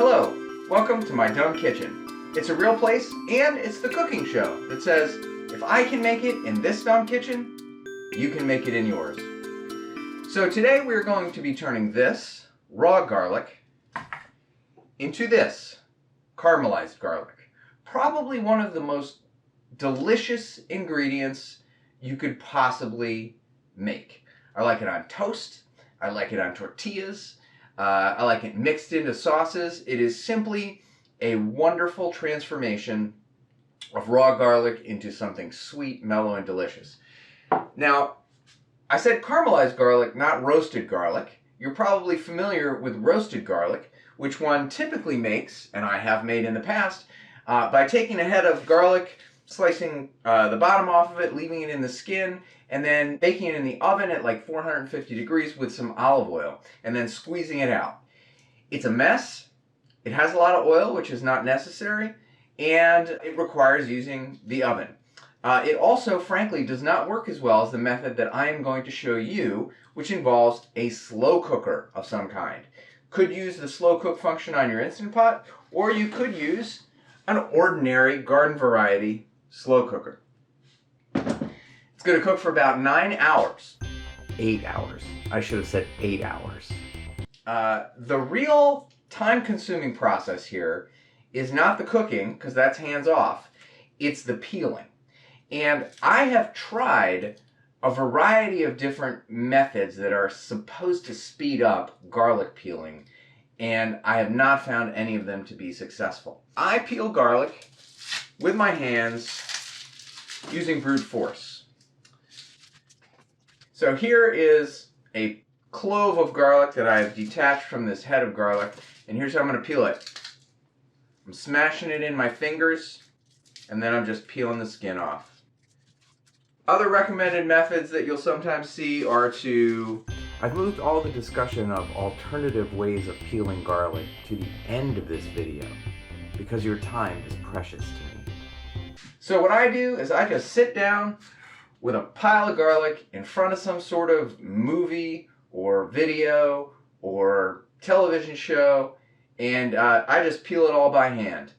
Hello, welcome to my dumb kitchen. It's a real place and it's the cooking show that says, if I can make it in this dumb kitchen, you can make it in yours. So today we're going to be turning this raw garlic into this caramelized garlic. Probably one of the most delicious ingredients you could possibly make. I like it on toast. I like it on tortillas. I like it mixed into sauces. It is simply a wonderful transformation of raw garlic into something sweet, mellow, and delicious. Now, I said caramelized garlic, not roasted garlic. You're probably familiar with roasted garlic, which one typically makes, and I have made in the past, by taking a head of garlic, slicing the bottom off of it, leaving it in the skin, and then baking it in the oven at like 450 degrees with some olive oil, and then squeezing it out. It's a mess. It has a lot of oil, which is not necessary, and it requires using the oven. It also, frankly, does not work as well as the method that I am going to show you, which involves a slow cooker of some kind. Could use the slow cook function on your Instant Pot, or you could use an ordinary garden variety slow cooker. It's going to cook for about 9 hours. 8 hours. I should have said 8 hours. The real time-consuming process here is not the cooking, because that's hands-off. It's the peeling. And I have tried a variety of different methods that are supposed to speed up garlic peeling, and I have not found any of them to be successful. I peel garlic with my hands using brute force. So here is a clove of garlic that I've detached from this head of garlic, and here's how I'm going to peel it. I'm smashing it in my fingers, and then I'm just peeling the skin off. Other recommended methods that you'll sometimes see are to... I've moved all the discussion of alternative ways of peeling garlic to the end of this video, because your time is precious to me. So what I do is I just sit down with a pile of garlic in front of some sort of movie or video or television show, and I just peel it all by hand.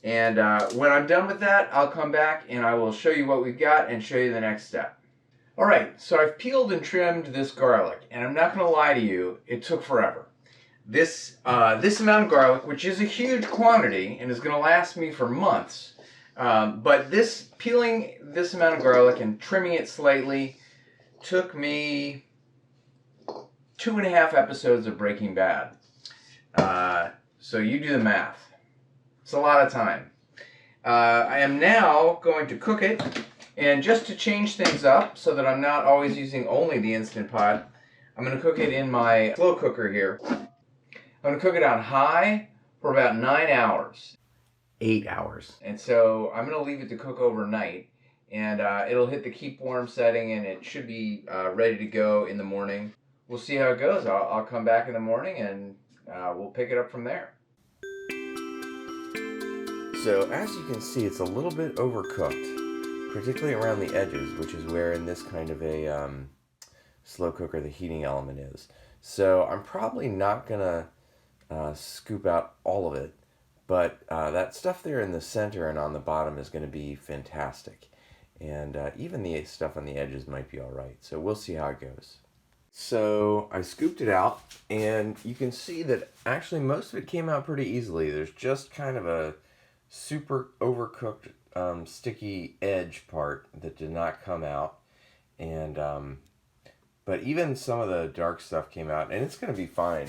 And when I'm done with that, I'll come back and I will show you what we've got and show you the next step. Alright, so I've peeled and trimmed this garlic, and I'm not going to lie to you, it took forever. This amount of garlic, which is a huge quantity and is going to last me for months, but peeling this amount of garlic and trimming it slightly took me 2.5 episodes of Breaking Bad. So you do the math. It's a lot of time. I am now going to cook it, and just to change things up so that I'm not always using only the Instant Pot, I'm going to cook it in my slow cooker here. I'm going to cook it on high for about 9 hours. 8 hours. And so I'm going to leave it to cook overnight, and it'll hit the keep warm setting, and it should be ready to go in the morning. We'll see how it goes. I'll come back in the morning, and we'll pick it up from there. So as you can see, it's a little bit overcooked, particularly around the edges, which is where in this kind of a slow cooker the heating element is. So I'm probably not going to scoop out all of it, but that stuff there in the center and on the bottom is going to be fantastic. And even the stuff on the edges might be alright, so we'll see how it goes. So I scooped it out, and you can see that actually most of it came out pretty easily. There's just kind of a super overcooked sticky edge part that did not come out, and but even some of the dark stuff came out, and it's going to be fine.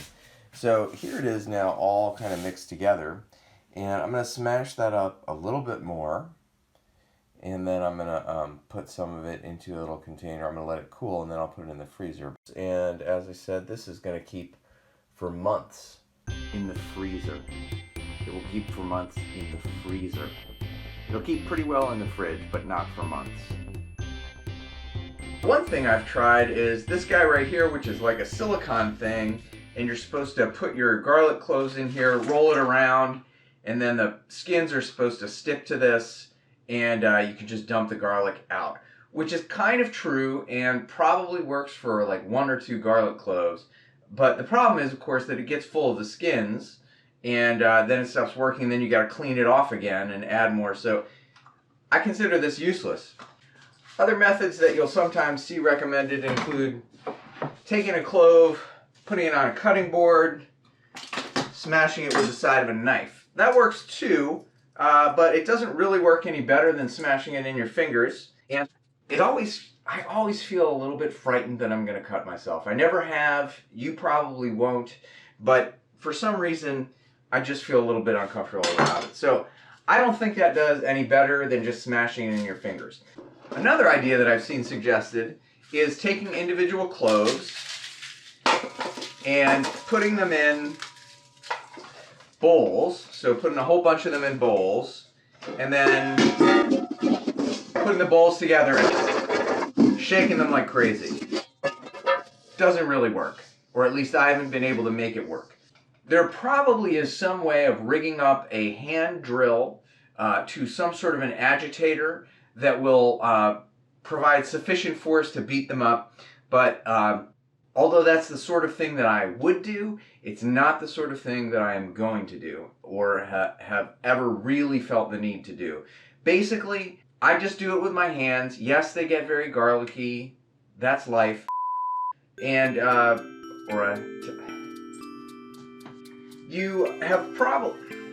So here it is now, all kind of mixed together, and I'm going to smash that up a little bit more, and then I'm going to put some of it into a little container. I'm going to let it cool, and then I'll put it in the freezer. And as I said, this is going to keep for months in the freezer. It will keep for months in the freezer. It'll keep pretty well in the fridge, but not for months. One thing I've tried is this guy right here, which is like a silicone thing, and you're supposed to put your garlic cloves in here, roll it around, and then the skins are supposed to stick to this, and you can just dump the garlic out, which is kind of true and probably works for like 1 or 2 garlic cloves. But the problem is, of course, that it gets full of the skins, and then it stops working, and then you got to clean it off again and add more. So I consider this useless. Other methods that you'll sometimes see recommended include taking a clove, putting it on a cutting board, smashing it with the side of a knife. That works too, but it doesn't really work any better than smashing it in your fingers. And I always feel a little bit frightened that I'm going to cut myself. I never have. You probably won't. But for some reason, I just feel a little bit uncomfortable about it. So I don't think that does any better than just smashing it in your fingers. Another idea that I've seen suggested is taking individual cloves and putting them in bowls. So putting a whole bunch of them in bowls, and then putting the bowls together and shaking them like crazy. Doesn't really work, or at least I haven't been able to make it work. There probably is some way of rigging up a hand drill to some sort of an agitator that will provide sufficient force to beat them up, but although that's the sort of thing that I would do, it's not the sort of thing that I am going to do or have ever really felt the need to do. Basically, I just do it with my hands. Yes, they get very garlicky. That's life. And, you have probably...